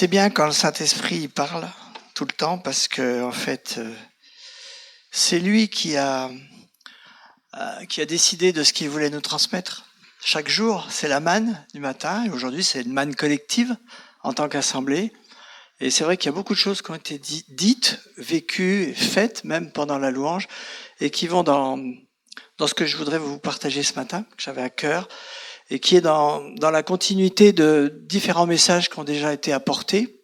C'est bien quand le Saint-Esprit parle tout le temps parce que en fait, c'est lui qui a décidé de ce qu'il voulait nous transmettre. Chaque jour, c'est la manne du matin et aujourd'hui, c'est une manne collective en tant qu'assemblée. Et c'est vrai qu'il y a beaucoup de choses qui ont été dites, vécues, faites, même pendant la louange, et qui vont dans ce que je voudrais vous partager ce matin, que j'avais à cœur, et qui est dans la continuité de différents messages qui ont déjà été apportés.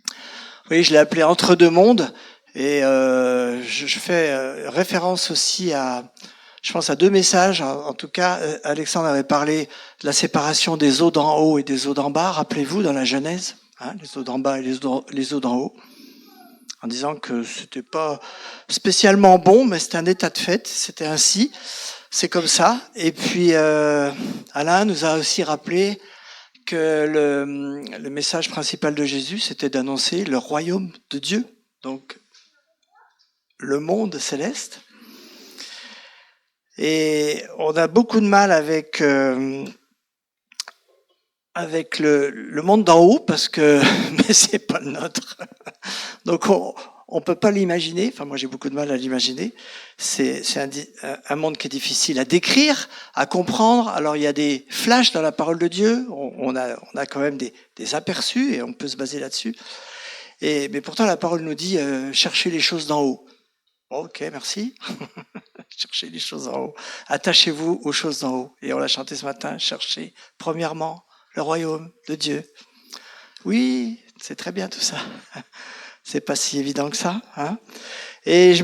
Vous voyez, je l'ai appelé Entre deux mondes, et je fais référence aussi je pense à deux messages. En tout cas, Alexandre avait parlé de la séparation des eaux d'en haut et des eaux d'en bas, rappelez-vous, dans la Genèse, les eaux d'en bas et les eaux d'en haut, en disant que c'était pas spécialement bon, mais c'était un état de fait, c'était ainsi, c'est comme ça. Et puis Alain nous a aussi rappelé que le message principal de Jésus, c'était d'annoncer le royaume de Dieu, donc le monde céleste. Et on a beaucoup de mal avec le monde d'en haut parce que mais c'est pas le nôtre. Donc on peut pas l'imaginer. Enfin moi j'ai beaucoup de mal à l'imaginer. C'est un monde qui est difficile à décrire, à comprendre. Alors il y a des flashs dans la parole de Dieu. On a quand même des aperçus et on peut se baser là-dessus. Mais pourtant la parole nous dit cherchez les choses d'en haut. Ok, merci. Cherchez les choses en haut. Attachez-vous aux choses d'en haut. Et on l'a chanté ce matin, cherchez premièrement le royaume de Dieu. Oui, c'est très bien tout ça. C'est pas si évident que ça. Hein. Et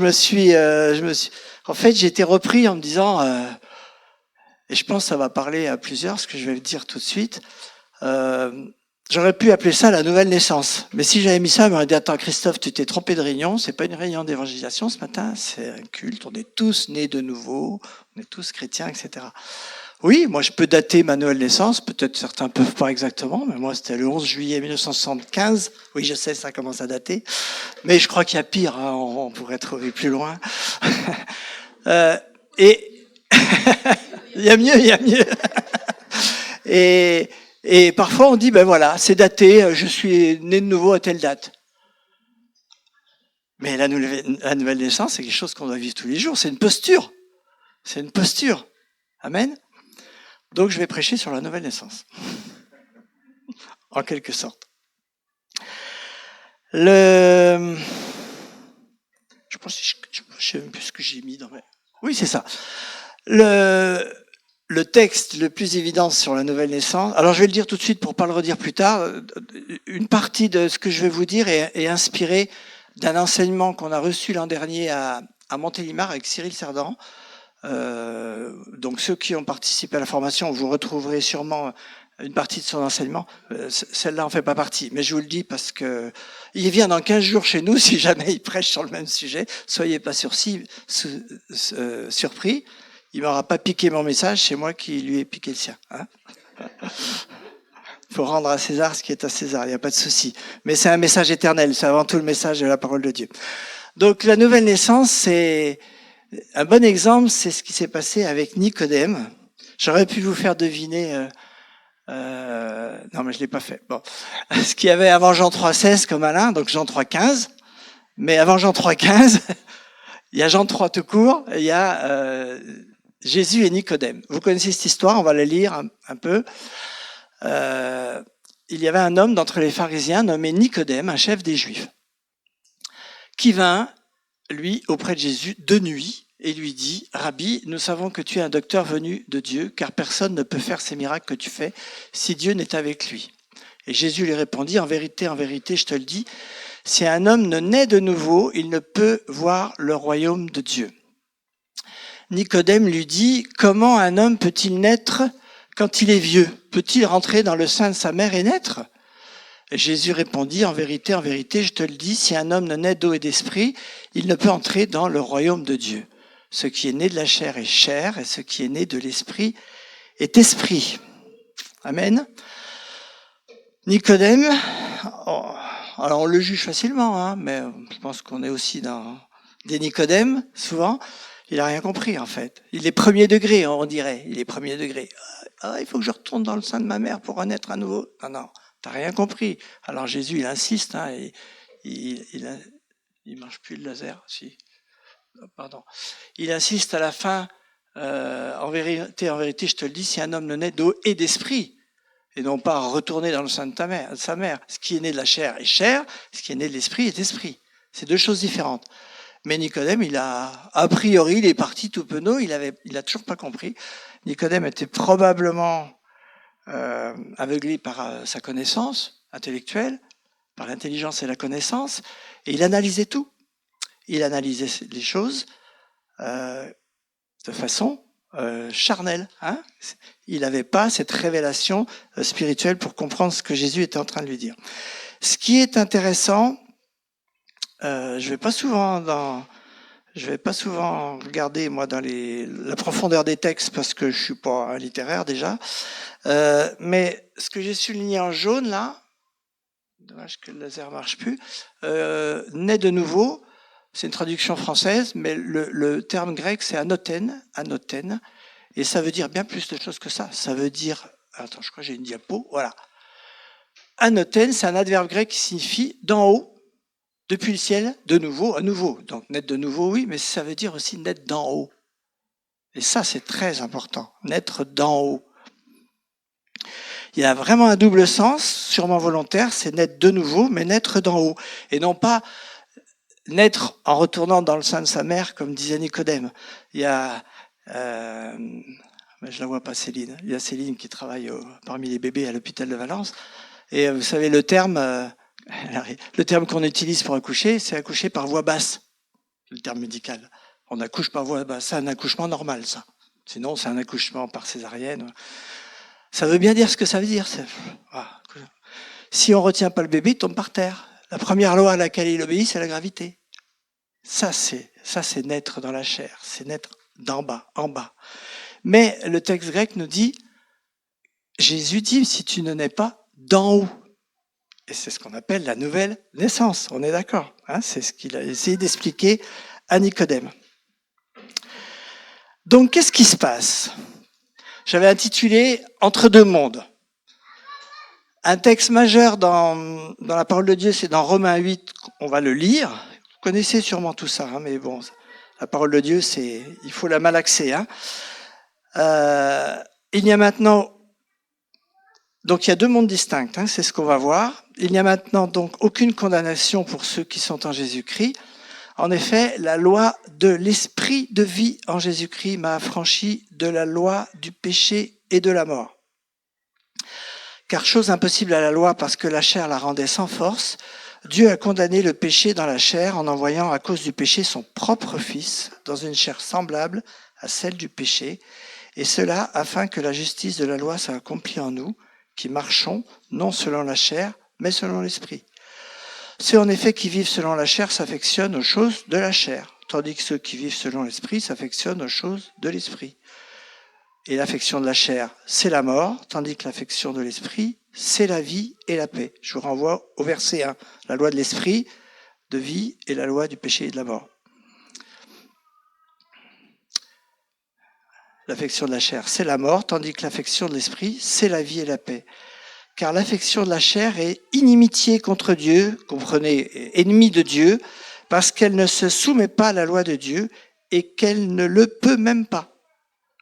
en fait, j'ai été repris en me disant, et je pense que ça va parler à plusieurs, ce que je vais dire tout de suite, j'aurais pu appeler ça la nouvelle naissance. Mais si j'avais mis ça, on m'aurait dit, attends Christophe, tu t'es trompé de réunion, c'est pas une réunion d'évangélisation ce matin, c'est un culte, on est tous nés de nouveau, on est tous chrétiens, etc. Oui, moi je peux dater ma nouvelle naissance, peut-être certains peuvent pas exactement, mais moi c'était le 11 juillet 1975, oui je sais, ça commence à dater, mais je crois qu'il y a pire, hein, on pourrait trouver plus loin. Et il y a mieux. Et parfois on dit, ben voilà, c'est daté, je suis né de nouveau à telle date. Mais la nouvelle naissance, c'est quelque chose qu'on doit vivre tous les jours, c'est une posture. C'est une posture. Amen. Donc je vais prêcher sur la nouvelle naissance. En quelque sorte. Je sais même plus ce que j'ai mis dans mes... Oui, c'est ça. Le texte le plus évident sur la nouvelle naissance, alors je vais le dire tout de suite pour pas le redire plus tard, une partie de ce que je vais vous dire est inspirée d'un enseignement qu'on a reçu l'an dernier à Montélimar avec Cyril Cerdan. Donc ceux qui ont participé à la formation, vous retrouverez sûrement une partie de son enseignement. Celle-là en fait pas partie, mais je vous le dis parce que il vient dans 15 jours chez nous si jamais il prêche sur le même sujet. Soyez pas surpris. Il m'aura pas piqué mon message, c'est moi qui lui ai piqué le sien. Hein. Faut rendre à César ce qui est à César, il n'y a pas de souci. Mais c'est un message éternel, c'est avant tout le message de la parole de Dieu. Donc la nouvelle naissance, c'est un bon exemple, c'est ce qui s'est passé avec Nicodème. J'aurais pu vous faire deviner, non mais je l'ai pas fait. Bon, ce qu'il y avait avant Jean 3,16 comme Alain, donc Jean 3,15. Mais avant Jean 3,15, il y a Jean 3 tout court, il y a Jésus et Nicodème. Vous connaissez cette histoire, on va la lire un peu. Il y avait un homme d'entre les pharisiens nommé Nicodème, un chef des Juifs, qui vint, lui, auprès de Jésus de nuit et lui dit « Rabbi, nous savons que tu es un docteur venu de Dieu, car personne ne peut faire ces miracles que tu fais si Dieu n'est avec lui. » Et Jésus lui répondit « En vérité, je te le dis, si un homme ne naît de nouveau, il ne peut voir le royaume de Dieu. » Nicodème lui dit « Comment un homme peut-il naître quand il est vieux? Peut-il rentrer dans le sein de sa mère et naître ?» Et Jésus répondit « En vérité, je te le dis, si un homme ne naît d'eau et d'esprit, il ne peut entrer dans le royaume de Dieu. Ce qui est né de la chair est chair, et ce qui est né de l'esprit est esprit. » Amen. Nicodème, alors on le juge facilement, hein, mais je pense qu'on est aussi dans des Nicodèmes, souvent. Il n'a rien compris, en fait. Il est premier degré, on dirait. Il est premier degré. Ah, il faut que je retourne dans le sein de ma mère pour renaître à nouveau. Non. t'as rien compris. Alors Jésus, il insiste, hein, et il marche plus le laser, si. Pardon. Il insiste à la fin, en vérité, je te le dis, si un homme ne naît d'eau et d'esprit, et non pas retourner dans le sein de sa mère, ce qui est né de la chair est chair, ce qui est né de l'esprit est esprit. C'est deux choses différentes. Mais Nicodème, a priori, il est parti tout penaud, il a toujours pas compris. Nicodème était probablement aveuglé par sa connaissance intellectuelle, par l'intelligence et la connaissance, et il analysait tout. Il analysait les choses de façon charnelle. Hein, il n'avait pas cette révélation spirituelle pour comprendre ce que Jésus était en train de lui dire. Ce qui est intéressant, je vais pas souvent regarder moi dans la profondeur des textes parce que je suis pas un littéraire déjà. Mais ce que j'ai souligné en jaune là, dommage que le laser marche plus, naît de nouveau. C'est une traduction française, mais le terme grec c'est anoten, et ça veut dire bien plus de choses que ça. Ça veut dire, attends, je crois que j'ai une diapo, voilà. Anoten, c'est un adverbe grec qui signifie d'en haut, depuis le ciel, de nouveau, à nouveau. Donc naître de nouveau, oui, mais ça veut dire aussi naître d'en haut. Et ça, c'est très important, naître d'en haut. Il y a vraiment un double sens, sûrement volontaire, c'est naître de nouveau, mais naître d'en haut. Et non pas naître en retournant dans le sein de sa mère, comme disait Nicodème. Il y a, je la vois pas Céline, il y a Céline qui travaille parmi les bébés à l'hôpital de Valence. Et vous savez, le terme qu'on utilise pour accoucher, c'est accoucher par voie basse, le terme médical. On accouche par voie basse, c'est un accouchement normal, ça. Sinon, c'est un accouchement par césarienne. Ça veut bien dire ce que ça veut dire. Si on retient pas le bébé, il tombe par terre. La première loi à laquelle il obéit, c'est la gravité. Ça, c'est naître dans la chair, c'est naître d'en bas, en bas. Mais le texte grec nous dit, Jésus dit, si tu ne nais pas d'en haut. Et c'est ce qu'on appelle la nouvelle naissance, on est d'accord, hein, c'est ce qu'il a essayé d'expliquer à Nicodème. Donc, qu'est-ce qui se passe ? J'avais intitulé « Entre deux mondes ». Un texte majeur dans la parole de Dieu, c'est dans Romains 8, on va le lire. Vous connaissez sûrement tout ça, hein, mais bon, la parole de Dieu, il faut la malaxer. Hein. Il y a maintenant, donc il y a deux mondes distincts, hein, c'est ce qu'on va voir. Il n'y a maintenant donc aucune condamnation pour ceux qui sont en Jésus-Christ. En effet, la loi de l'esprit de vie en Jésus-Christ m'a affranchi de la loi du péché et de la mort. Car chose impossible à la loi parce que la chair la rendait sans force, Dieu a condamné le péché dans la chair en envoyant à cause du péché son propre Fils dans une chair semblable à celle du péché, et cela afin que la justice de la loi soit accomplie en nous, qui marchons non selon la chair, mais selon l'esprit. Ceux en effet qui vivent selon la chair s'affectionnent aux choses de la chair, tandis que ceux qui vivent selon l'esprit s'affectionnent aux choses de l'esprit. Et l'affection de la chair, c'est la mort, tandis que l'affection de l'esprit, c'est la vie et la paix. Je vous renvoie au verset 1, la loi de l'esprit, de vie, et la loi du péché et de la mort. L'affection de la chair, c'est la mort, tandis que l'affection de l'esprit, c'est la vie et la paix. Car l'affection de la chair est inimitié contre Dieu, comprenez, ennemie de Dieu, parce qu'elle ne se soumet pas à la loi de Dieu et qu'elle ne le peut même pas.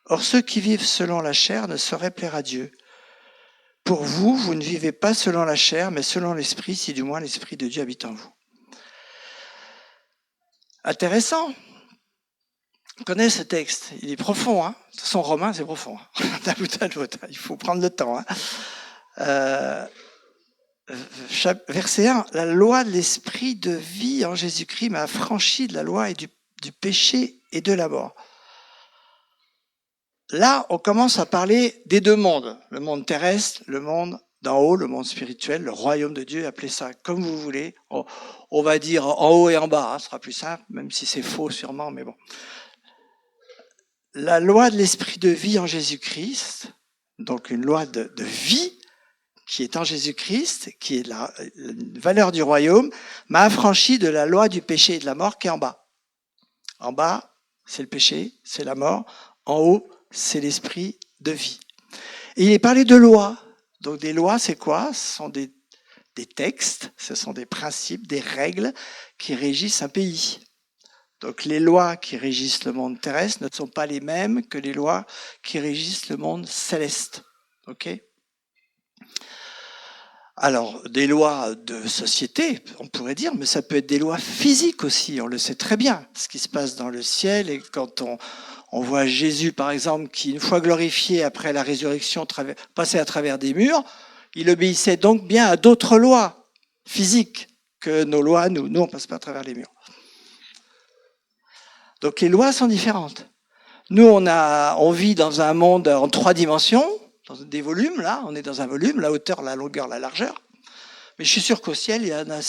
Or, ceux qui vivent selon la chair ne sauraient plaire à Dieu. Pour vous, vous ne vivez pas selon la chair, mais selon l'esprit, si du moins l'esprit de Dieu habite en vous. Intéressant. On connaît ce texte. Il est profond. Hein. De toute façon, Romain, c'est profond. D'un bout à l'autre. Il faut prendre le temps. Hein. Verset 1. La loi de l'esprit de vie en Jésus-Christ m'a affranchi de la loi et du péché et de la mort. Là, on commence à parler des deux mondes. Le monde terrestre, le monde d'en haut, le monde spirituel, le royaume de Dieu, appelez ça comme vous voulez. On va dire en haut et en bas, hein, ce sera plus simple, même si c'est faux sûrement, mais bon. La loi de l'esprit de vie en Jésus-Christ, donc une loi de vie qui est en Jésus-Christ, qui est la valeur du royaume, m'a affranchi de la loi du péché et de la mort qui est en bas. En bas, c'est le péché, c'est la mort. En haut, c'est l'esprit de vie. Et il est parlé de loi Donc des lois, c'est quoi? Ce sont des textes, ce sont des principes, des règles qui régissent un pays. Donc les lois qui régissent le monde terrestre ne sont pas les mêmes que les lois qui régissent le monde céleste. Ok? Alors, des lois de société, on pourrait dire, mais ça peut être des lois physiques aussi, on le sait très bien, ce qui se passe dans le ciel. Et quand on voit Jésus, par exemple, qui, une fois glorifié après la résurrection, passait à travers des murs, il obéissait donc bien à d'autres lois physiques que nos lois, nous on passe pas à travers les murs. Donc les lois sont différentes. Nous, on vit dans un monde en 3 dimensions, dans des volumes, là, on est dans un volume, la hauteur, la longueur, la largeur. Mais je suis sûr qu'au ciel, il y en a,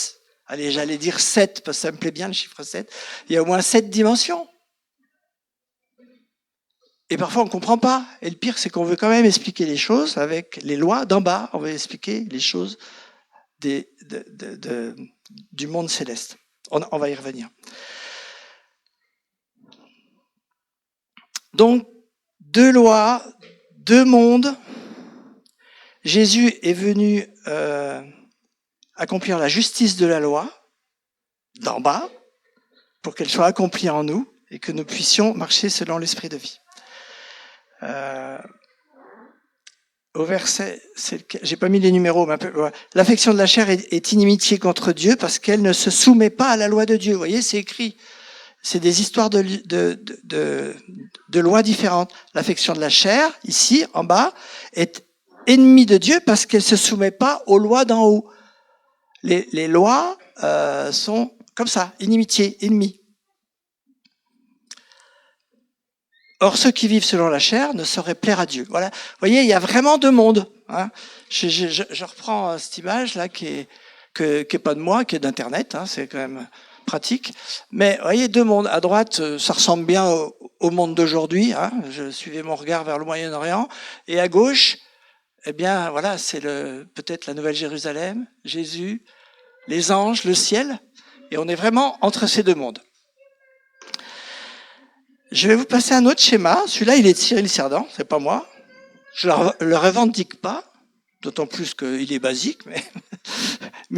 allez, j'allais dire 7, parce que ça me plaît bien le chiffre 7, il y a au moins 7 dimensions. Et parfois, on ne comprend pas. Et le pire, c'est qu'on veut quand même expliquer les choses avec les lois d'en bas. On veut expliquer les choses du monde céleste. On va y revenir. Donc, 2 lois, 2 mondes. Jésus est venu accomplir la justice de la loi d'en bas pour qu'elle soit accomplie en nous et que nous puissions marcher selon l'esprit de vie. Au verset, j'ai pas mis les numéros, mais un peu, ouais. L'affection de la chair est inimitié contre Dieu parce qu'elle ne se soumet pas à la loi de Dieu. Vous voyez, c'est écrit. C'est des histoires de lois différentes. L'affection de la chair, ici, en bas, est ennemie de Dieu parce qu'elle ne se soumet pas aux lois d'en haut. Les lois sont comme ça, inimitié, ennemis. Or, ceux qui vivent selon la chair ne sauraient plaire à Dieu. Voilà. Vous voyez, il y a vraiment 2 mondes. Hein. Je reprends cette image-là qui est pas de moi, qui est d'Internet. Hein, c'est quand même pratique. Mais vous voyez, 2 mondes. À droite, ça ressemble bien au monde d'aujourd'hui. Hein. Je suivais mon regard vers le Moyen-Orient. Et à gauche, eh bien, voilà, c'est peut-être la Nouvelle Jérusalem, Jésus, les anges, le ciel. Et on est vraiment entre ces 2 mondes. Je vais vous passer un autre schéma. Celui-là, il est de Cyril Cerdan, c'est pas moi. Je le revendique pas, d'autant plus qu'il est basique, mais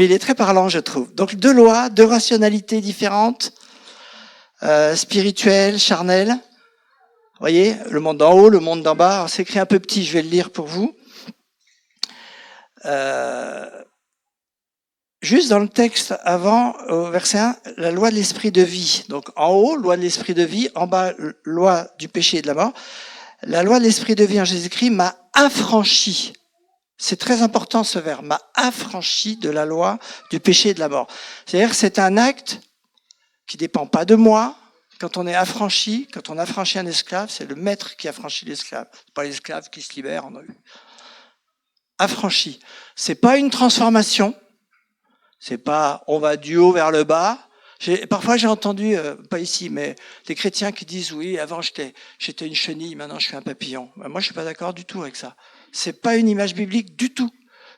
il est très parlant, je trouve. Donc 2 lois, 2 rationalités différentes, spirituelles, charnelles. Vous voyez, le monde d'en haut, le monde d'en bas. C'est écrit un peu petit, je vais le lire pour vous. Juste dans le texte avant, au verset 1, la loi de l'esprit de vie. Donc en haut, loi de l'esprit de vie, en bas, loi du péché et de la mort. La loi de l'esprit de vie en Jésus-Christ m'a affranchi. C'est très important ce verbe, m'a affranchi de la loi du péché et de la mort. C'est-à-dire que c'est un acte qui dépend pas de moi. Quand on est affranchi, quand on affranchit un esclave, c'est le maître qui affranchit l'esclave. C'est pas l'esclave qui se libère. Affranchi. C'est pas une transformation. C'est pas on va du haut vers le bas. Parfois j'ai entendu, pas ici, mais des chrétiens qui disent oui, avant j'étais une chenille, maintenant je suis un papillon. Moi je suis pas d'accord du tout avec ça. C'est pas une image biblique du tout.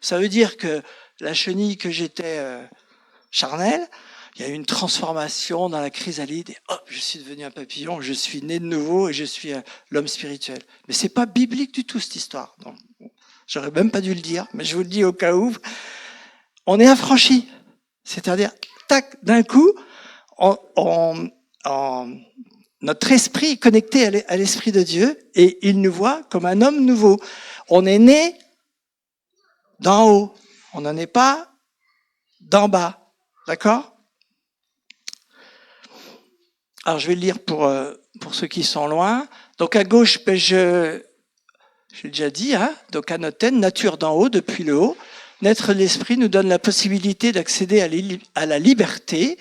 Ça veut dire que la chenille que j'étais charnelle, il y a eu une transformation dans la chrysalide et hop, je suis devenu un papillon, je suis né de nouveau et je suis l'homme spirituel. Mais c'est pas biblique du tout cette histoire. Donc, j'aurais même pas dû le dire, mais je vous le dis au cas où. On est affranchi. C'est-à-dire, tac, d'un coup, notre esprit est connecté à l'esprit de Dieu et il nous voit comme un homme nouveau. On est né d'en haut. On n'en est pas d'en bas. D'accord? Alors, je vais le lire pour ceux qui sont loin. Donc, à gauche, j'ai déjà dit, hein, donc anoten, nature d'en haut, depuis le haut. Naître de l'esprit nous donne la possibilité d'accéder à la liberté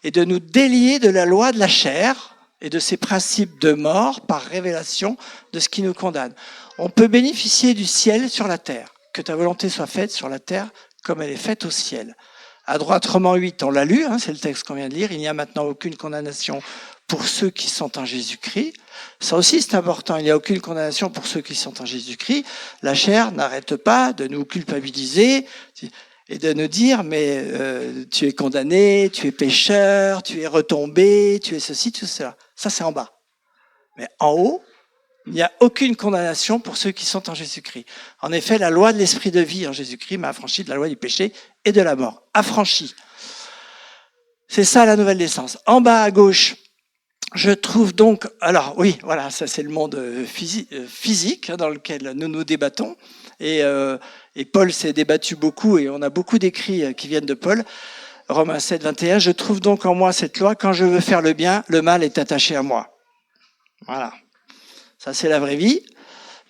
et de nous délier de la loi de la chair et de ses principes de mort par révélation de ce qui nous condamne. On peut bénéficier du ciel sur la terre. Que ta volonté soit faite sur la terre comme elle est faite au ciel. À droite, Romains 8, on l'a lu, hein, c'est le texte qu'on vient de lire. Il n'y a maintenant aucune condamnation pour ceux qui sont en Jésus-Christ. Ça aussi, c'est important. Il n'y a aucune condamnation pour ceux qui sont en Jésus-Christ. La chair n'arrête pas de nous culpabiliser et de nous dire, mais tu es condamné, tu es pécheur, tu es retombé, tu es ceci, tout cela. Ça, c'est en bas. Mais en haut, Il n'y a aucune condamnation pour ceux qui sont en Jésus-Christ. En effet, la loi de l'esprit de vie en Jésus-Christ m'a affranchi de la loi du péché et de la mort. Affranchi. C'est ça la nouvelle naissance. En bas à gauche, je trouve donc, alors oui, voilà, ça c'est le monde physique dans lequel nous nous débattons. Et Paul s'est débattu beaucoup et on a beaucoup d'écrits qui viennent de Paul. Romains 7, 21, je trouve donc en moi cette loi, quand je veux faire le bien, le mal est attaché à moi. Voilà. Ça c'est la vraie vie.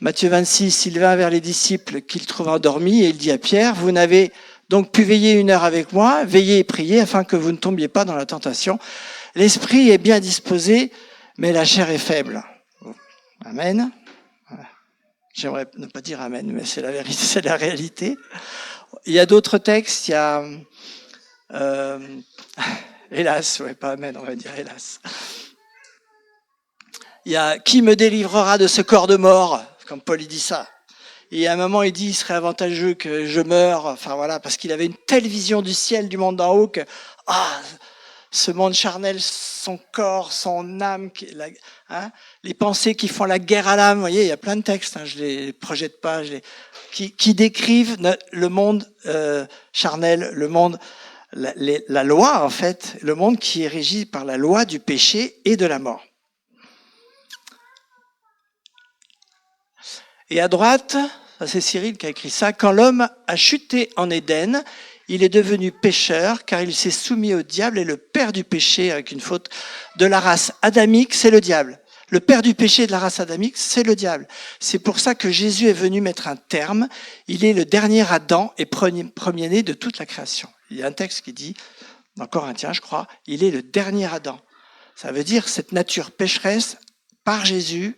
Matthieu 26, il vint vers les disciples qu'il trouve endormis et il dit à Pierre, vous n'avez donc pu veiller 1 heure avec moi, veillez et priez afin que vous ne tombiez pas dans la tentation. L'esprit est bien disposé, mais la chair est faible. Amen. J'aimerais ne pas dire amen, mais c'est la vérité, c'est la réalité. Il y a d'autres textes, il y a hélas, ouais, pas amen, on va dire hélas. Il y a qui me délivrera de ce corps de mort, comme Paul il dit ça. Et à un moment, il dit, il serait avantageux que je meure, enfin voilà, parce qu'il avait une telle vision du ciel, du monde d'en haut, que ce monde charnel, son corps, son âme, les pensées qui font la guerre à l'âme, vous voyez, il y a plein de textes, je les projette pas, qui décrivent le monde charnel, le monde, la loi en fait, le monde qui est régi par la loi du péché et de la mort. Et à droite, ça c'est Cyril qui a écrit ça, quand l'homme a chuté en Éden, il est devenu pécheur car il s'est soumis au diable et le père du péché, avec une faute de la race adamique, c'est le diable. Le père du péché de la race adamique, c'est le diable. C'est pour ça que Jésus est venu mettre un terme. Il est le dernier Adam et premier-né de toute la création. Il y a un texte qui dit, dans Corinthiens je crois, il est le dernier Adam. Ça veut dire cette nature pécheresse par Jésus,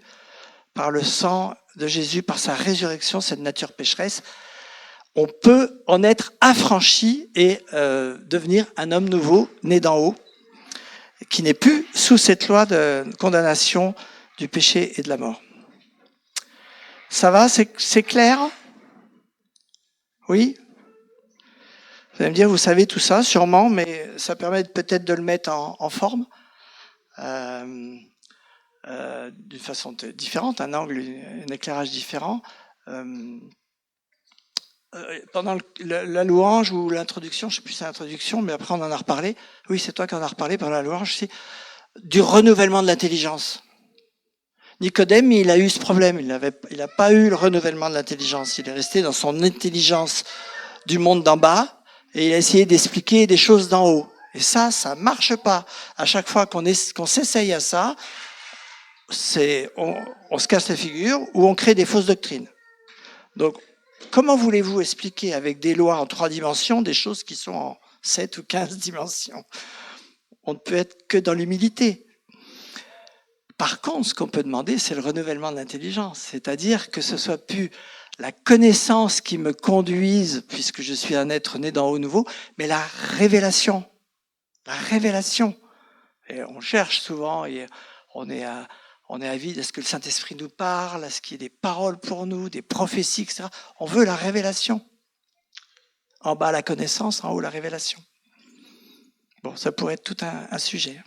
par le sang de Jésus, par sa résurrection, cette nature pécheresse, on peut en être affranchi et devenir un homme nouveau, né d'en haut, qui n'est plus sous cette loi de condamnation du péché et de la mort. Ça va, c'est clair? Oui? Vous allez me dire, vous savez tout ça, sûrement, mais ça permet peut-être de le mettre en forme. D'une façon différente, un angle, un éclairage différent. Pendant la louange ou l'introduction, je ne sais plus si c'est l'introduction, mais après on en a reparlé. Oui, c'est toi qui en as reparlé pendant la louange, c'est du renouvellement de l'intelligence. Nicodème, il a eu ce problème, il n'a pas eu le renouvellement de l'intelligence, il est resté dans son intelligence du monde d'en bas et il a essayé d'expliquer des choses d'en haut. Et ça marche pas. À chaque fois qu'on s'essaye à ça, on se casse la figure ou on crée des fausses doctrines. Donc, comment voulez-vous expliquer avec des lois en 3 dimensions des choses qui sont en 7 ou 15 dimensions? On ne peut être que dans l'humilité. Par contre, ce qu'on peut demander, c'est le renouvellement de l'intelligence. C'est-à-dire que ce soit plus la connaissance qui me conduise, puisque je suis un être né d'en haut nouveau, mais la révélation. La révélation. Et on cherche souvent, et on est avide à ce que le Saint-Esprit nous parle, à ce qu'il y ait des paroles pour nous, des prophéties, etc. On veut la révélation. En bas, la connaissance, en haut, la révélation. Bon, ça pourrait être tout un sujet.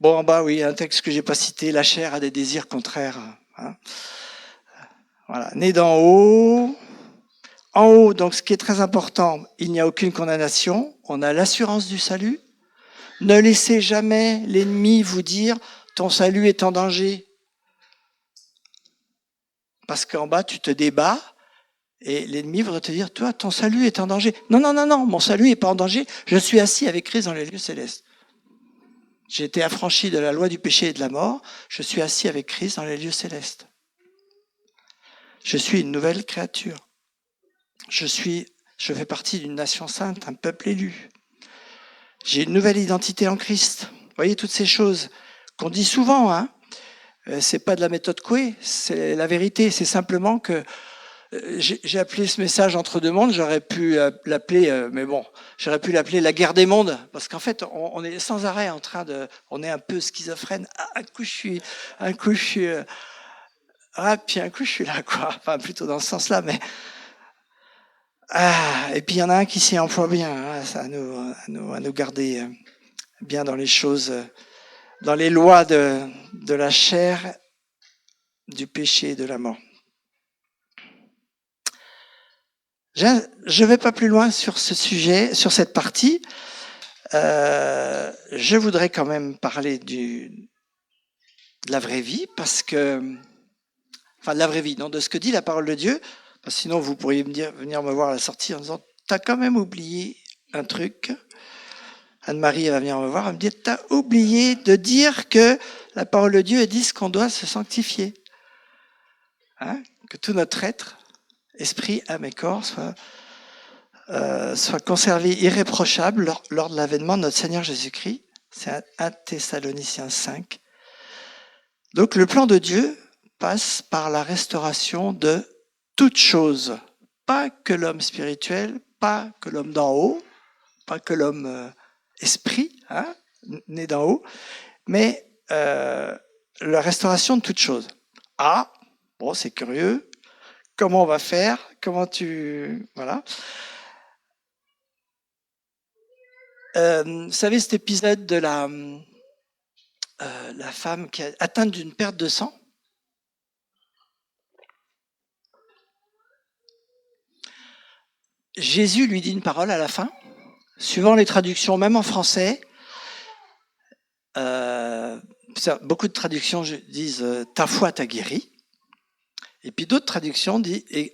Bon, en bas, oui, un texte que j'ai pas cité, la chair a des désirs contraires. Voilà, né d'en haut. En haut, donc ce qui est très important, il n'y a aucune condamnation, on a l'assurance du salut. Ne laissez jamais l'ennemi vous dire « ton salut est en danger ». Parce qu'en bas, tu te débats et l'ennemi voudrait te dire « toi, ton salut est en danger ». Non, non, non, non, mon salut n'est pas en danger, je suis assis avec Christ dans les lieux célestes. J'ai été affranchi de la loi du péché et de la mort, je suis assis avec Christ dans les lieux célestes. Je suis une nouvelle créature. Je fais partie d'une nation sainte, un peuple élu. J'ai une nouvelle identité en Christ. Vous voyez, toutes ces choses qu'on dit souvent, c'est pas de la méthode Coué, c'est la vérité. C'est simplement que j'ai appelé ce message entre deux mondes, j'aurais pu l'appeler, mais bon, j'aurais pu l'appeler la guerre des mondes, parce qu'en fait, on est sans arrêt on est un peu schizophrène. Un coup je suis, puis un coup je suis là, quoi. Enfin, plutôt dans ce sens-là, mais et puis il y en a un qui s'y emploie bien, à nous garder bien dans les choses, dans les lois de la chair, du péché et de la mort. Je ne vais pas plus loin sur ce sujet, sur cette partie. Je voudrais quand même parler de la vraie vie, parce que, enfin de la vraie vie, non, de ce que dit la parole de Dieu, parce que sinon vous pourriez venir me voir à la sortie en disant « T'as quand même oublié un truc ». Anne-Marie va venir me voir, elle me dit « T'as oublié de dire que la parole de Dieu dit qu'on doit se sanctifier. Hein, que tout notre être, esprit, âme et corps, soit conservé irréprochable lors de l'avènement de notre Seigneur Jésus-Christ. » C'est 1 Thessaloniciens 5. Donc le plan de Dieu passe par la restauration de toutes choses. Pas que l'homme spirituel, pas que l'homme d'en haut, pas que l'homme esprit, hein, né d'en haut, mais la restauration de toutes choses. Ah, bon, c'est curieux. Comment on va faire? Voilà. Vous savez cet épisode de la femme qui est atteinte d'une perte de sang? Jésus lui dit une parole à la fin, suivant les traductions, même en français. Beaucoup de traductions disent « ta foi t'a guéri ». Et puis d'autres traductions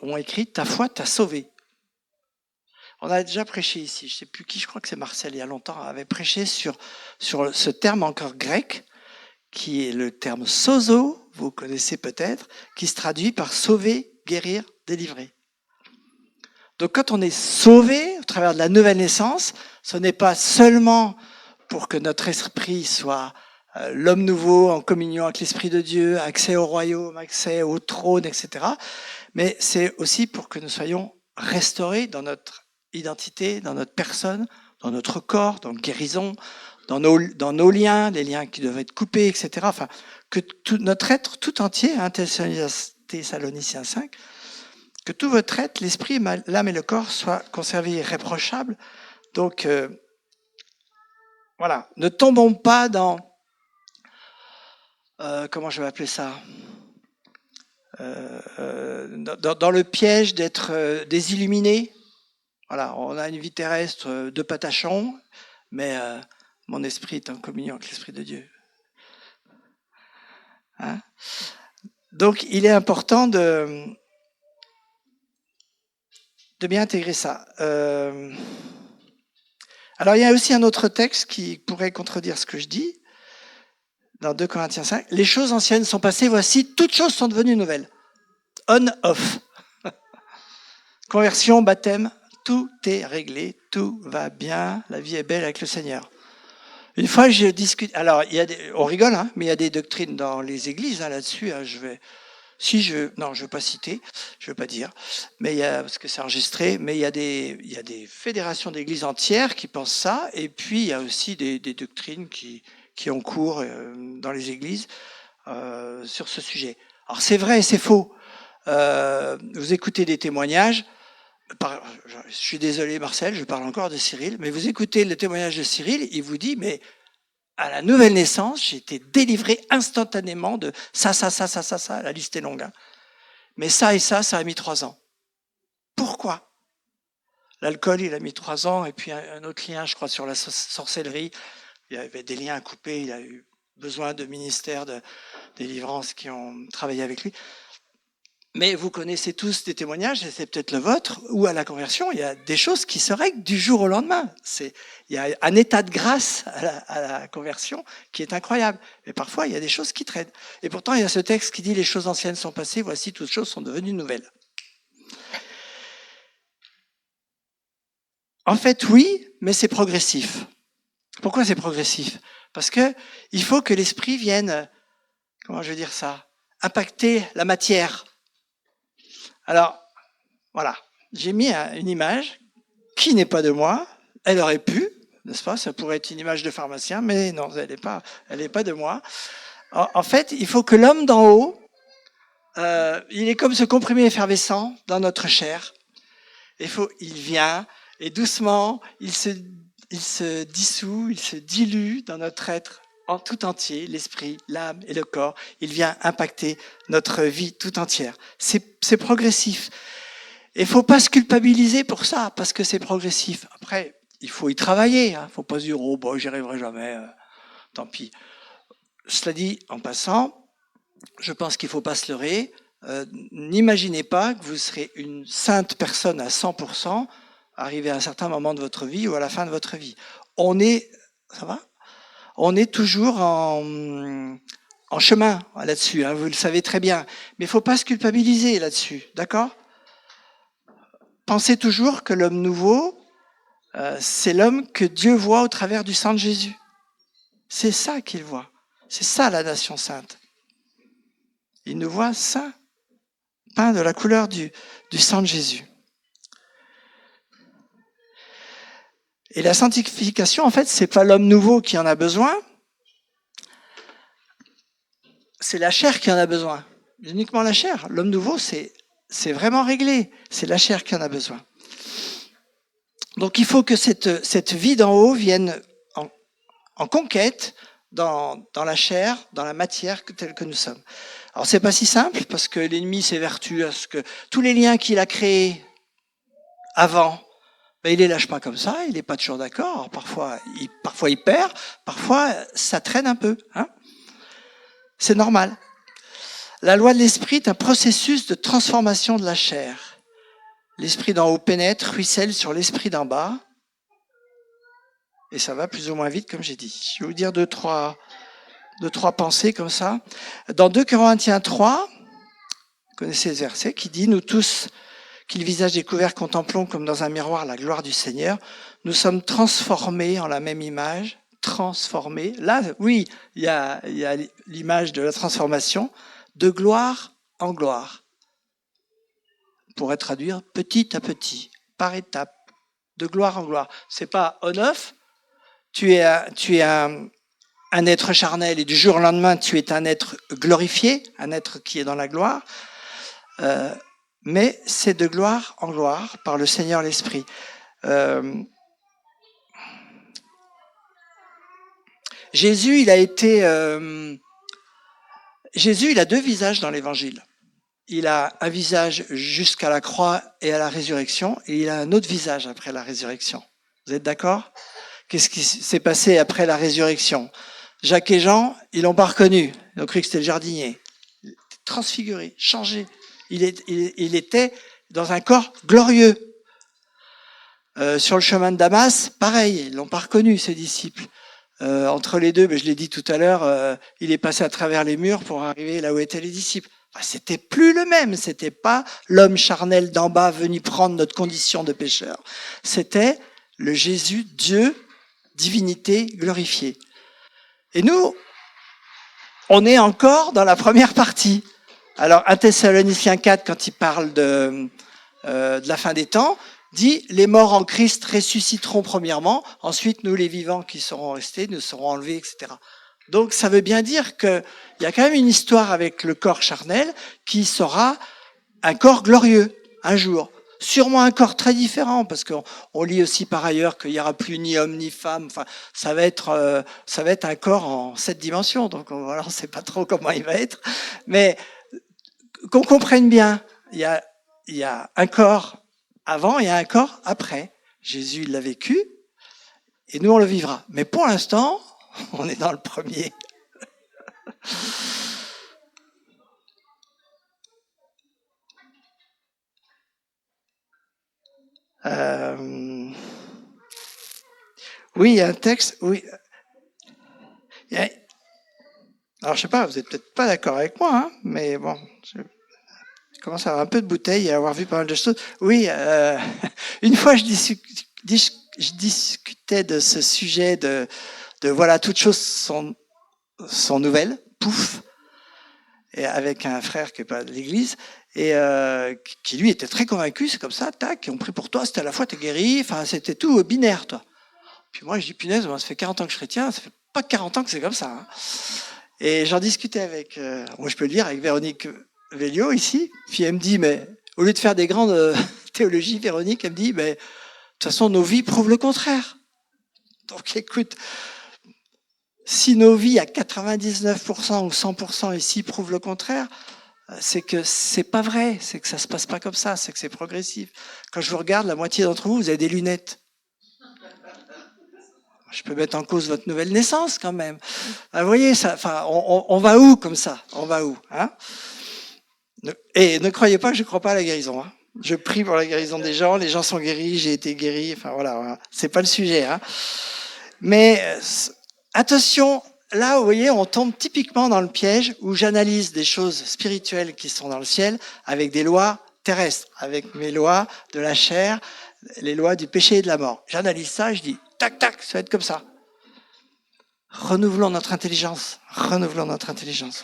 ont écrit « ta foi t'a sauvé ». On a déjà prêché ici, je ne sais plus qui, je crois que c'est Marcel, il y a longtemps, avait prêché sur ce terme encore grec, qui est le terme sozo, vous connaissez peut-être, qui se traduit par sauver, guérir, délivrer. Donc quand on est sauvé au travers de la nouvelle naissance, ce n'est pas seulement pour que notre esprit soit l'homme nouveau en communion avec l'Esprit de Dieu, accès au royaume, accès au trône, etc. Mais c'est aussi pour que nous soyons restaurés dans notre identité, dans notre personne, dans notre corps, dans la guérison, dans nos liens, les liens qui doivent être coupés, etc. Enfin, que tout notre être tout entier, hein, Thessaloniciens 5, que tout votre être, l'esprit, l'âme et le corps soient conservés irréprochables. Donc, voilà, ne tombons pas dans, comment je vais appeler ça, dans le piège d'être désilluminé. Voilà, on a une vie terrestre de patachon, mais mon esprit est en communion avec l'Esprit de Dieu. Hein? Donc, il est important de bien intégrer ça. Alors, il y a aussi un autre texte qui pourrait contredire ce que je dis, dans 2 Corinthiens 5. Les choses anciennes sont passées, voici, toutes choses sont devenues nouvelles. On-off. Conversion, baptême, tout est réglé, tout va bien, la vie est belle avec le Seigneur. Une fois, je discute. Alors, on rigole, hein, mais il y a des doctrines dans les églises hein, là-dessus. Hein, non, je veux pas citer, je veux pas dire, mais parce que c'est enregistré. Mais il y a des fédérations d'églises entières qui pensent ça, et puis il y a aussi des doctrines qui ont cours dans les églises sur ce sujet. Alors c'est vrai et c'est faux. Vous écoutez des témoignages. Je suis désolé Marcel, je parle encore de Cyril, mais vous écoutez le témoignage de Cyril, il vous dit, mais à la nouvelle naissance, j'ai été délivré instantanément de ça, la liste est longue. Hein. Mais ça et ça a mis 3 ans. Pourquoi? L'alcool, il a mis 3 ans, et puis un autre lien, je crois, sur la sorcellerie, il y avait des liens à couper, il a eu besoin de ministères de délivrance qui ont travaillé avec lui. Mais vous connaissez tous des témoignages, et c'est peut-être le vôtre, où à la conversion, il y a des choses qui se règlent du jour au lendemain. Il y a un état de grâce à la conversion qui est incroyable. Mais parfois, il y a des choses qui traînent. Et pourtant, il y a ce texte qui dit « Les choses anciennes sont passées, voici, toutes choses sont devenues nouvelles ». En fait, oui, mais c'est progressif. Pourquoi c'est progressif? Parce que il faut que l'esprit vienne, comment je vais dire ça, impacter la matière. Alors, voilà, j'ai mis une image qui n'est pas de moi. Elle aurait pu, n'est-ce pas? Ça pourrait être une image de pharmacien, mais non, elle n'est pas de moi. En fait, il faut que l'homme d'en haut, il est comme ce comprimé effervescent dans notre chair. Il vient, et doucement, il se il se dissout, il se dilue dans notre être en tout entier, l'esprit, l'âme et le corps. Il vient impacter notre vie tout entière. C'est progressif. Et il ne faut pas se culpabiliser pour ça, parce que c'est progressif. Après, il faut y travailler. Il ne faut pas se dire, oh, bon, j'y arriverai jamais, tant pis. Cela dit, en passant, je pense qu'il ne faut pas se leurrer. N'imaginez pas que vous serez une sainte personne à 100%, arrivé à un certain moment de votre vie ou à la fin de votre vie. Ça va ? On est toujours en chemin là-dessus, hein, vous le savez très bien. Mais il ne faut pas se culpabiliser là-dessus, d'accord ? Pensez toujours que l'homme nouveau, c'est l'homme que Dieu voit au travers du sang de Jésus. C'est ça qu'il voit. C'est ça la nation sainte. Il nous voit saints, peints de la couleur du sang de Jésus. Et la sanctification, en fait, c'est pas l'homme nouveau qui en a besoin, c'est la chair qui en a besoin. Uniquement la chair. L'homme nouveau, c'est vraiment réglé. C'est la chair qui en a besoin. Donc il faut que cette vie d'en haut vienne en conquête dans la chair, dans la matière telle que nous sommes. Alors c'est pas si simple parce que l'ennemi s'évertue à ce que tous les liens qu'il a créés avant, il les lâche pas comme ça, il n'est pas toujours d'accord. Parfois il perd, parfois ça traîne un peu. Hein, c'est normal. La loi de l'esprit est un processus de transformation de la chair. L'esprit d'en haut pénètre, ruisselle sur l'esprit d'en bas. Et ça va plus ou moins vite, comme j'ai dit. Je vais vous dire deux, trois pensées comme ça. Dans 2 Corinthiens 3, vous connaissez ce verset, qui dit « Nous tous, qui le visage découvert contemplons comme dans un miroir la gloire du Seigneur, nous sommes transformés en la même image. » Transformés. Là, oui, il y a l'image de la transformation, de gloire en gloire. On pourrait traduire petit à petit, par étapes, de gloire en gloire. C'est pas on-off. Tu es un être charnel et du jour au lendemain, tu es un être glorifié, un être qui est dans la gloire. Mais c'est de gloire en gloire par le Seigneur l'Esprit. Jésus, il a deux visages dans l'Évangile. Il a un visage jusqu'à la croix et à la résurrection, et il a un autre visage après la résurrection. Vous êtes d'accord ? Qu'est-ce qui s'est passé après la résurrection ? Jacques et Jean, ils l'ont pas reconnu. Ils ont cru que c'était le jardinier. Il était transfiguré, changé. Il était dans un corps glorieux. Sur le chemin de Damas, pareil, ils l'ont pas reconnu, ses disciples. Entre les deux, je l'ai dit tout à l'heure, il est passé à travers les murs pour arriver là où étaient les disciples. Enfin, c'était plus le même, c'était pas l'homme charnel d'en bas venu prendre notre condition de pécheur. C'était le Jésus, Dieu, divinité glorifiée. Et nous, on est encore dans la première partie. Alors, 1 Thessaloniciens 4, quand il parle de la fin des temps, dit « Les morts en Christ ressusciteront premièrement, ensuite nous les vivants qui seront restés, nous serons enlevés, etc. » Donc ça veut bien dire qu'il y a quand même une histoire avec le corps charnel qui sera un corps glorieux un jour. Sûrement un corps très différent, parce qu'on lit aussi par ailleurs qu'il n'y aura plus ni homme ni femme. Enfin, ça va être un corps en 7 dimensions, donc voilà, on ne sait pas trop comment il va être. Mais qu'on comprenne bien, il y a un corps avant et un corps après. Jésus l'a vécu, et nous on le vivra. Mais pour l'instant, on est dans le premier. Oui, il y a un texte. Oui. Alors je sais pas, vous n'êtes peut-être pas d'accord avec moi, hein, mais bon, je commence à avoir un peu de bouteille et à avoir vu pas mal de choses. Oui, une fois je discutais de ce sujet de voilà, toutes choses sont nouvelles, pouf, et avec un frère qui n'est pas de l'église, et qui lui était très convaincu, c'est comme ça, tac, on prie pour toi, c'était à la fois t'es guéri, enfin c'était tout binaire, toi. Puis moi je dis punaise, moi, ça fait 40 ans que je suis chrétien, ça fait pas 40 ans que c'est comme ça. Hein. Et j'en discutais avec, moi je peux le dire, avec Véronique Véliot ici, puis elle me dit, mais au lieu de faire des grandes théologies, Véronique, elle me dit, mais de toute façon nos vies prouvent le contraire. Donc écoute, si nos vies à 99% ou 100% ici prouvent le contraire, c'est que c'est pas vrai, c'est que ça se passe pas comme ça, c'est que c'est progressif. Quand je vous regarde, la moitié d'entre vous, vous avez des lunettes. Je peux mettre en cause votre nouvelle naissance quand même. Vous voyez, ça, enfin, on va où comme ça? On va où, hein? Et ne croyez pas que je ne crois pas à la guérison. Hein. Je prie pour la guérison des gens. Les gens sont guéris, j'ai été guéri. Enfin voilà, c'est pas le sujet. Hein. Mais attention, là, vous voyez, on tombe typiquement dans le piège où j'analyse des choses spirituelles qui sont dans le ciel avec des lois terrestres, avec mes lois de la chair, les lois du péché et de la mort. J'analyse ça, je dis tac tac, ça va être comme ça. Renouvelons notre intelligence. Renouvelons notre intelligence.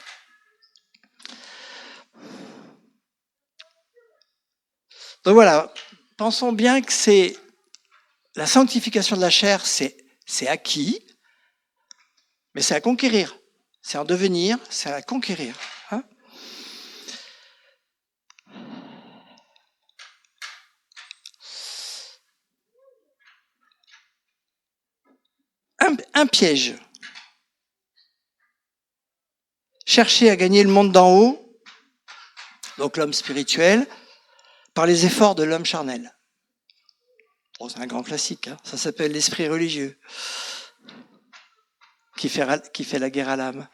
Donc voilà, pensons bien que c'est la sanctification de la chair, c'est acquis, mais c'est à conquérir. C'est en devenir, c'est à conquérir. Hein. Un piège. Chercher à gagner le monde d'en haut, donc l'homme spirituel, par les efforts de l'homme charnel. Bon, c'est un grand classique, hein. Ça s'appelle l'esprit religieux, qui fait la guerre à l'âme.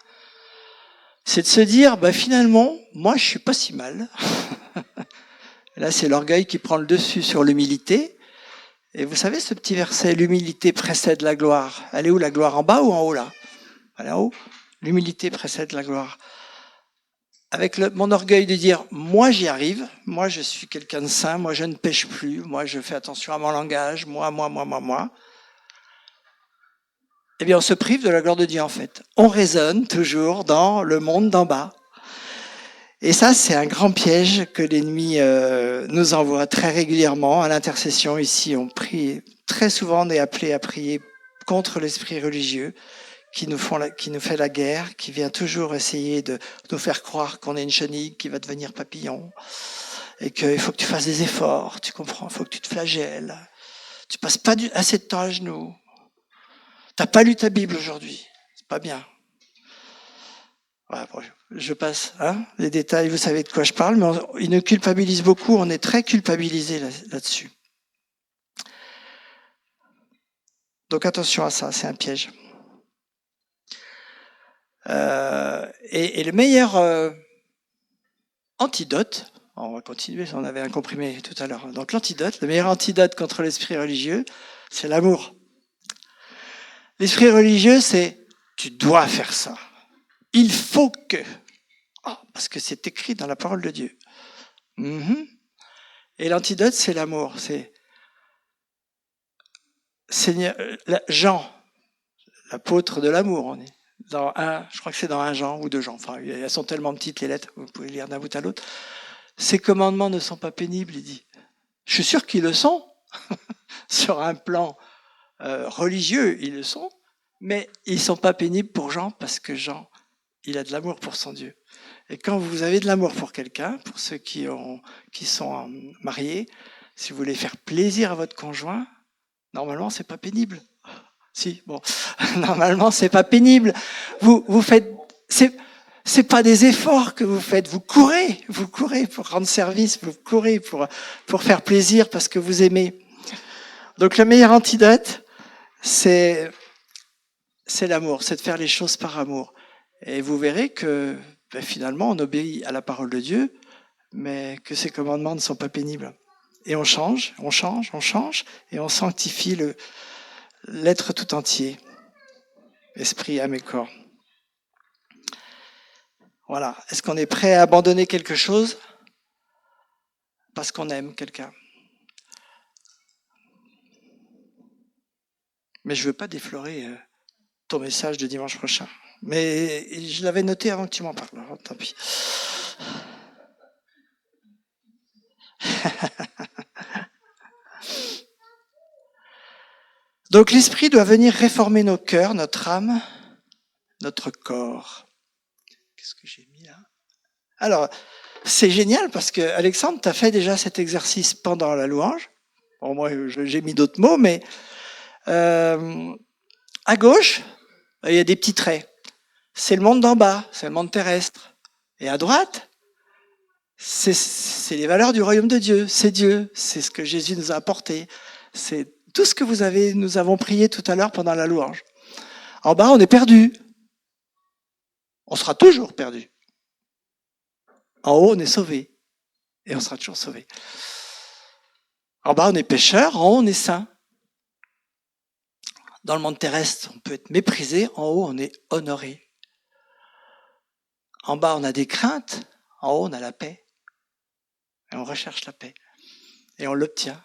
C'est de se dire, bah finalement, moi je suis pas si mal. Là, c'est l'orgueil qui prend le dessus sur l'humilité. Et vous savez, ce petit verset, l'humilité précède la gloire. Elle est où la gloire? En bas ou en haut là? Elle est en haut. L'humilité précède la gloire. Avec mon orgueil de dire, moi j'y arrive, moi je suis quelqu'un de saint, moi je ne pêche plus, moi je fais attention à mon langage, moi. Eh bien, on se prive de la gloire de Dieu en fait. On raisonne toujours dans le monde d'en bas. Et ça, c'est un grand piège que l'ennemi nous envoie très régulièrement à l'intercession. Ici, on prie très souvent, on est appelé à prier contre l'esprit religieux qui nous fait la guerre, qui vient toujours essayer de nous faire croire qu'on est une chenille qui va devenir papillon et qu'il faut que tu fasses des efforts, tu comprends, il faut que tu te flagelles. Tu passes pas assez de temps à genoux. T'as pas lu ta Bible aujourd'hui, c'est pas bien. Voilà, je passe les détails, vous savez de quoi je parle, mais il nous culpabilise beaucoup, on est très culpabilisé là-dessus. Donc attention à ça, c'est un piège. Et le meilleur antidote, on va continuer, on avait un comprimé tout à l'heure, donc le meilleur antidote contre l'esprit religieux, c'est l'amour. L'esprit religieux, c'est tu dois faire ça. Il faut que. Parce que c'est écrit dans la parole de Dieu. Et l'antidote, c'est l'amour. C'est Seigneur, Jean, l'apôtre de l'amour. On est je crois que c'est dans 1 Jean ou 2 Jean. Enfin, elles sont tellement petites les lettres, vous pouvez lire d'un bout à l'autre. Ces commandements ne sont pas pénibles, il dit. Je suis sûr qu'ils le sont. Sur un plan religieux, ils le sont. Mais ils ne sont pas pénibles pour Jean parce que Jean, il a de l'amour pour son Dieu. Et quand vous avez de l'amour pour quelqu'un, pour ceux qui sont mariés, si vous voulez faire plaisir à votre conjoint, normalement, c'est pas pénible. Si, bon, normalement, c'est pas pénible. Vous faites, c'est pas des efforts que vous faites. Vous courez pour rendre service, vous courez pour faire plaisir parce que vous aimez. Donc, le meilleur antidote, c'est l'amour, c'est de faire les choses par amour. Et vous verrez que finalement, on obéit à la parole de Dieu, mais que ces commandements ne sont pas pénibles. Et on change, et on sanctifie l'être tout entier, esprit, âme et corps. Voilà. Est-ce qu'on est prêt à abandonner quelque chose parce qu'on aime quelqu'un? Mais je ne veux pas déflorer ton message de dimanche prochain. Mais je l'avais noté avant que tu m'en parles. Alors, tant pis. Donc l'esprit doit venir réformer nos cœurs, notre âme, notre corps. Qu'est-ce que j'ai mis là? Alors, c'est génial parce que Alexandre, tu as fait déjà cet exercice pendant la louange. Bon, moi, j'ai mis d'autres mots, mais À gauche, il y a des petits traits. C'est le monde d'en bas, c'est le monde terrestre. Et à droite, c'est les valeurs du royaume de Dieu. C'est Dieu, c'est ce que Jésus nous a apporté. C'est tout ce que nous avons prié tout à l'heure pendant la louange. En bas, on est perdu. On sera toujours perdu. En haut, on est sauvé. Et on sera toujours sauvé. En bas, on est pécheur. En haut, on est saint. Dans le monde terrestre, on peut être méprisé. En haut, on est honoré. En bas, on a des craintes. En haut, on a la paix. Et on recherche la paix. Et on l'obtient.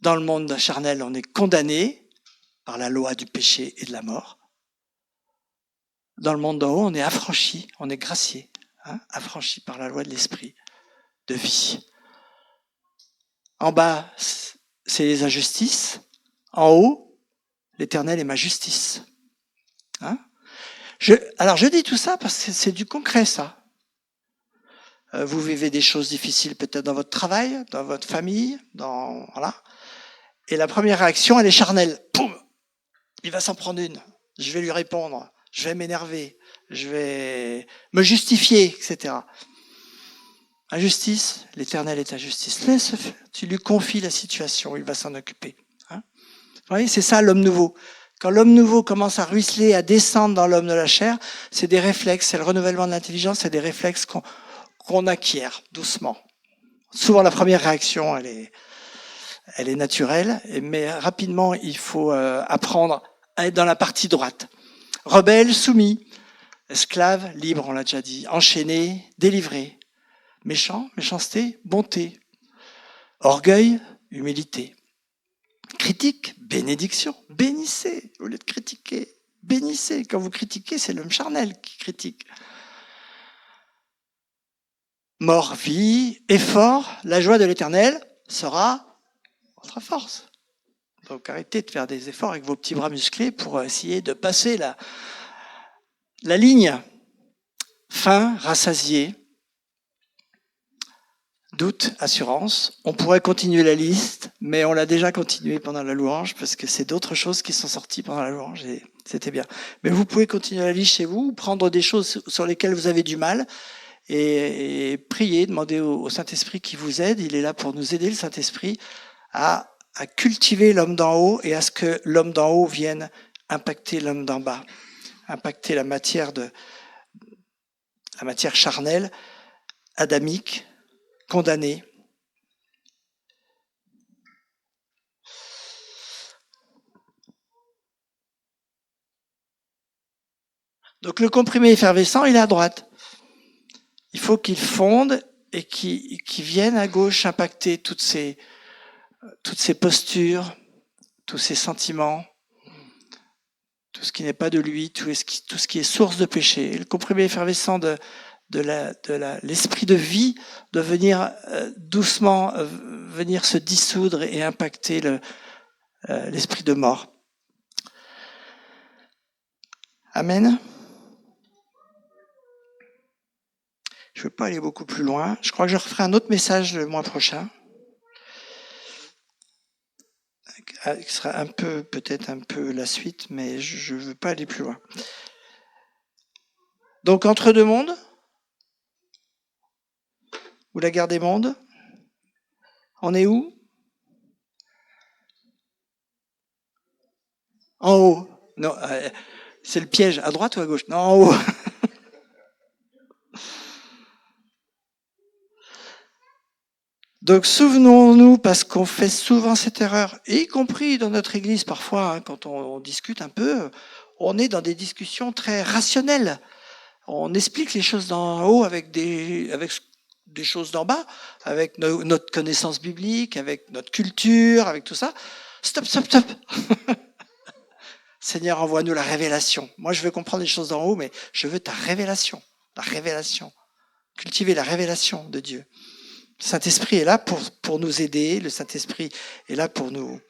Dans le monde charnel, on est condamné par la loi du péché et de la mort. Dans le monde d'en haut, on est affranchi, on est gracié, affranchi par la loi de l'esprit de vie. En bas, c'est les injustices. En haut, l'Éternel est ma justice. Alors je dis tout ça parce que c'est du concret, ça. Vous vivez des choses difficiles peut-être dans votre travail, dans votre famille, voilà. Et la première réaction, elle est charnelle. Poum! Il va s'en prendre une. Je vais lui répondre. Je vais m'énerver. Je vais me justifier, etc. Injustice, l'Éternel est ta justice. Laisse, tu lui confies la situation, il va s'en occuper. Vous voyez, c'est ça l'homme nouveau. Quand l'homme nouveau commence à ruisseler, à descendre dans l'homme de la chair, c'est des réflexes, c'est le renouvellement de l'intelligence, c'est des réflexes qu'on acquiert doucement. Souvent, la première réaction, elle est naturelle, mais rapidement, il faut apprendre à être dans la partie droite. Rebelle, soumis, esclave, libre, on l'a déjà dit, enchaîné, délivré, méchant, méchanceté, bonté, orgueil, humilité, critique, bénédiction, bénissez au lieu de critiquer, bénissez. Quand vous critiquez, c'est l'homme charnel qui critique. Mort, vie, effort, la joie de l'Éternel sera votre force. Donc arrêtez de faire des efforts avec vos petits bras musclés pour essayer de passer la ligne. Faim, rassasié, doute, assurance. On pourrait continuer la liste, mais on l'a déjà continué pendant la louange parce que c'est d'autres choses qui sont sorties pendant la louange et c'était bien. Mais vous pouvez continuer la liste chez vous, prendre des choses sur lesquelles vous avez du mal et prier, demander au Saint-Esprit qui vous aide. Il est là pour nous aider, le Saint-Esprit, à cultiver l'homme d'en haut et à ce que l'homme d'en haut vienne impacter l'homme d'en bas, impacter la matière charnelle, adamique, condamnée. Donc le comprimé effervescent, il est à droite. Il faut qu'il fonde et qu'il vienne à gauche impacter toutes ces postures, tous ces sentiments, tout ce qui n'est pas de lui, tout ce qui est source de péché. Et le comprimé effervescent de l'esprit de vie doit venir doucement venir se dissoudre et impacter l'esprit de mort. Amen. Je ne veux pas aller beaucoup plus loin. Je crois que je referai un autre message le mois prochain. Qui sera peut-être un peu la suite, mais je ne veux pas aller plus loin. Donc, entre deux mondes, ou la guerre des mondes, on est où? En haut. Non, c'est le piège. À droite ou à gauche? Non, en haut. Donc, souvenons-nous, parce qu'on fait souvent cette erreur, y compris dans notre église parfois, quand on discute un peu, on est dans des discussions très rationnelles. On explique les choses d'en haut avec des choses d'en bas, avec notre connaissance biblique, avec notre culture, avec tout ça. Stop. Seigneur, envoie-nous la révélation. Moi, je veux comprendre les choses d'en haut, mais je veux ta révélation. La révélation. Cultiver la révélation de Dieu. Le Saint-Esprit est là pour nous aider. Le Saint-Esprit est là pour nous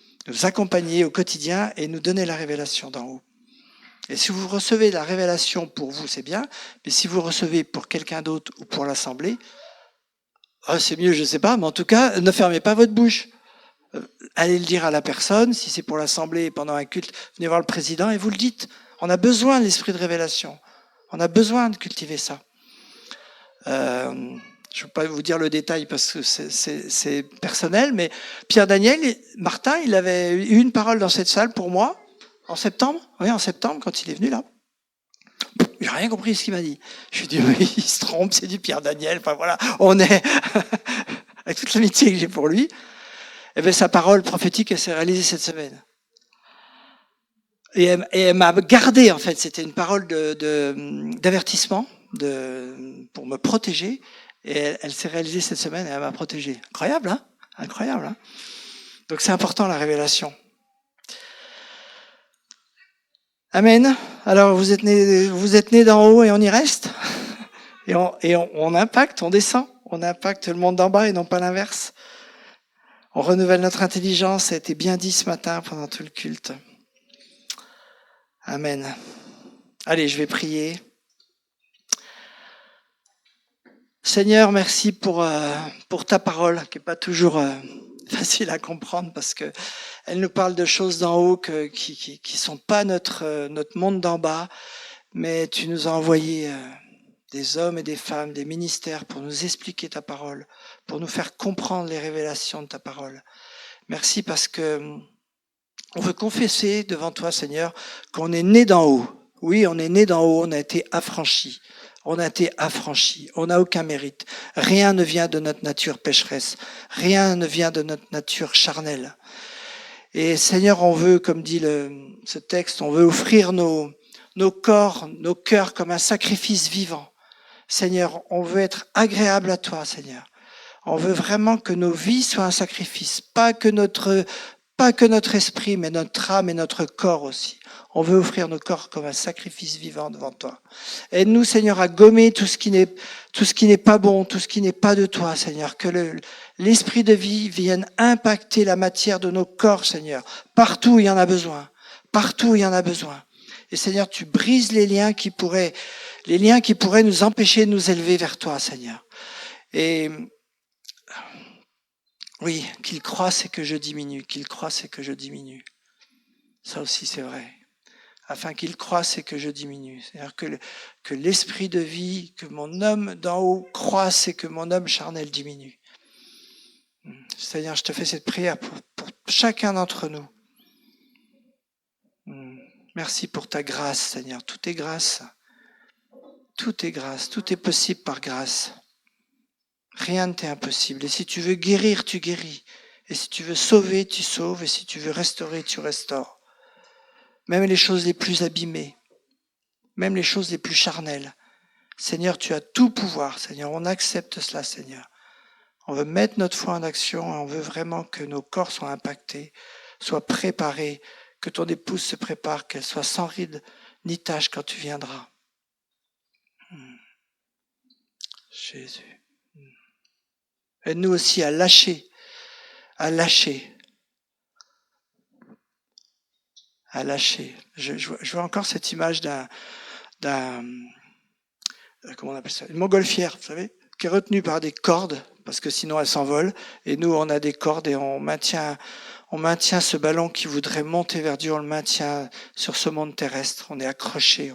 accompagner au quotidien et nous donner la révélation d'en haut. Et si vous recevez la révélation pour vous, c'est bien. Mais si vous recevez pour quelqu'un d'autre ou pour l'assemblée, c'est mieux, je ne sais pas. Mais en tout cas, ne fermez pas votre bouche. Allez le dire à la personne, si c'est pour l'assemblée pendant un culte, venez voir le président et vous le dites. On a besoin de l'esprit de révélation. On a besoin de cultiver ça. Je ne veux pas vous dire le détail parce que c'est personnel, mais Pierre Daniel, Martin, il avait eu une parole dans cette salle pour moi en septembre. Oui, en septembre, quand il est venu là. J'ai rien compris ce qu'il m'a dit. Je lui ai dit, oui, il se trompe, c'est du Pierre Daniel. Enfin voilà, on est avec toute l'amitié que j'ai pour lui. Et bien sa parole prophétique, elle s'est réalisée cette semaine. Et elle m'a gardé, en fait. C'était une parole d'avertissement pour me protéger. Et elle s'est réalisée cette semaine et elle m'a protégé. Incroyable, hein? Incroyable, hein? Donc c'est important, la révélation. Amen. Alors vous êtes nés d'en haut et on y reste. Et on impacte, on descend. On impacte le monde d'en bas et non pas l'inverse. On renouvelle notre intelligence. Ça a été bien dit ce matin pendant tout le culte. Amen. Allez, je vais prier. Seigneur, merci pour ta parole, qui n'est pas toujours facile à comprendre parce que elle nous parle de choses d'en haut qui sont pas notre monde d'en bas, mais tu nous as envoyé des hommes et des femmes, des ministères pour nous expliquer ta parole, pour nous faire comprendre les révélations de ta parole. Merci parce que on veut confesser devant toi, Seigneur, qu'on est né d'en haut. Oui, on est né d'en haut, on a été affranchis. On a été affranchis. On n'a aucun mérite. Rien ne vient de notre nature pécheresse. Rien ne vient de notre nature charnelle. Et Seigneur, on veut, comme dit ce texte, on veut offrir nos corps, nos cœurs comme un sacrifice vivant. Seigneur, on veut être agréable à toi, Seigneur. On veut vraiment que nos vies soient un sacrifice, pas que notre esprit, mais notre âme et notre corps aussi. On veut offrir nos corps comme un sacrifice vivant devant toi. Aide-nous, Seigneur, à gommer tout ce qui n'est pas bon, tout ce qui n'est pas de toi, Seigneur. Que l'esprit de vie vienne impacter la matière de nos corps, Seigneur. Partout où il y en a besoin. Partout où il y en a besoin. Et Seigneur, tu brises les liens qui pourraient nous empêcher de nous élever vers toi, Seigneur. Et oui, qu'il croisse et que je diminue, qu'il croisse et que je diminue. Ça aussi, c'est vrai. Afin qu'il croisse et que je diminue. C'est-à-dire que l'esprit de vie, que mon homme d'en haut croisse et que mon homme charnel diminue. Seigneur, je te fais cette prière pour chacun d'entre nous. Merci pour ta grâce, Seigneur. Tout est grâce. Tout est grâce. Tout est possible par grâce. Rien ne t'est impossible. Et si tu veux guérir, tu guéris. Et si tu veux sauver, tu sauves. Et si tu veux restaurer, tu restaures. Même les choses les plus abîmées. Même les choses les plus charnelles. Seigneur, tu as tout pouvoir. Seigneur, on accepte cela, Seigneur. On veut mettre notre foi en action et on veut vraiment que nos corps soient impactés, soient préparés, que ton épouse se prépare, qu'elle soit sans ride ni tache quand tu viendras. Jésus. Aide-nous aussi à lâcher. Je vois encore cette image comment on appelle ça, une montgolfière, vous savez, qui est retenue par des cordes, parce que sinon elle s'envole. Et nous, on a des cordes et on maintient ce ballon qui voudrait monter vers Dieu, on le maintient sur ce monde terrestre. On est accroché.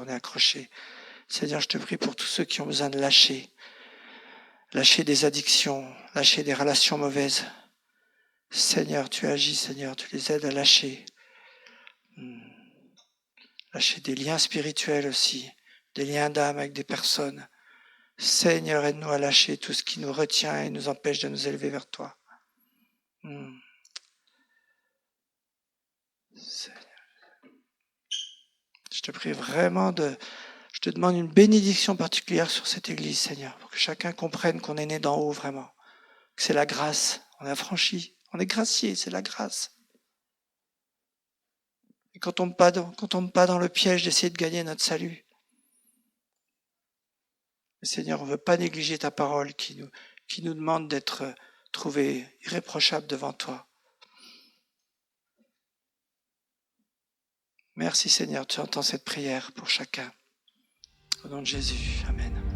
Seigneur, je te prie pour tous ceux qui ont besoin de lâcher des addictions, lâcher des relations mauvaises. Seigneur, tu agis, Seigneur, tu les aides à lâcher. Lâcher des liens spirituels aussi, des liens d'âme avec des personnes. Seigneur, aide-nous à lâcher tout ce qui nous retient et nous empêche de nous élever vers toi. Seigneur. Je te prie vraiment je te demande une bénédiction particulière sur cette église, Seigneur, pour que chacun comprenne qu'on est né d'en haut vraiment, que c'est la grâce, on est affranchi, on est gracié, c'est la grâce. Et qu'on tombe pas dans le piège d'essayer de gagner notre salut. Mais Seigneur, on ne veut pas négliger ta parole qui nous demande d'être trouvés irréprochables devant toi. Merci Seigneur, tu entends cette prière pour chacun. Au nom de Jésus, amen.